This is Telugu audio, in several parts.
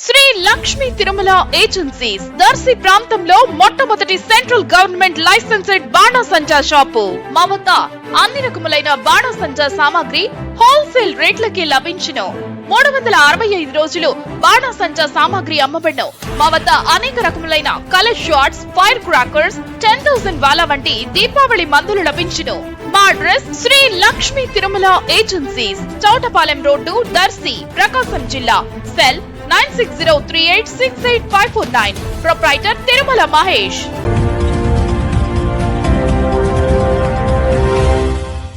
శ్రీ లక్ష్మీ తిరుమల ఏజెన్సీస్ దర్శి ప్రాంతంలో మొట్టమొదటి సెంట్రల్ గవర్నమెంట్ లైసెన్స్డ్ బాణాసంచా షాపు. మా వద్ద అన్ని రకములైన బాణాసంచా సామాగ్రి హోల్సేల్ రేట్లకి లభించును. 365 రోజులు బాణాసంచా సామాగ్రి అమ్మబడును. మా వద్ద అనేక రకములైన కలర్ షాట్స్, ఫైర్ క్రాకర్స్, 10,000 వాలా వంటి దీపావళి మందులు లభించును. మా address Sri Lakshmi Tirumala agencies, Chowtapalem road, Darsi, Prakasam జిల్లా. సెల్ 9603868549. ప్రొప్రైటర్ తిరుమల మహేష్.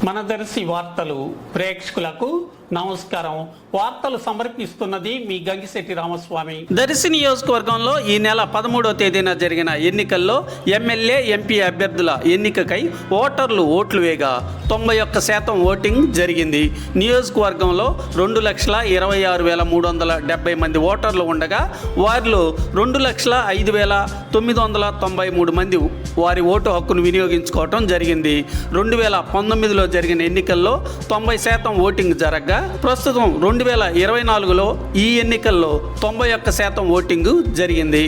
మన దర్శి వార్తలు ప్రేక్షకులకు నమస్కారం. వార్తలు సమర్పిస్తున్నది మీ గంగిశెట్టి రామస్వామి. దర్శి నియోజకవర్గంలో ఈ నెల 13వ తేదీన జరిగిన ఎన్నికల్లో ఎమ్మెల్యే, ఎంపీ అభ్యర్థుల ఎన్నికకై ఓటర్లు ఓట్లు వేయగా 91% ఓటింగ్ జరిగింది. నియోజకవర్గంలో 2,26,370 మంది ఓటర్లు ఉండగా వారిలో 2,05,993 మంది వారి ఓటు హక్కును వినియోగించుకోవటం జరిగింది. 2019లో జరిగిన ఎన్నికల్లో 90% ఓటింగ్ జరగగా ప్రస్తుతం 2024లో ఈ ఎన్నికల్లో 91% ఓటింగ్ జరిగింది.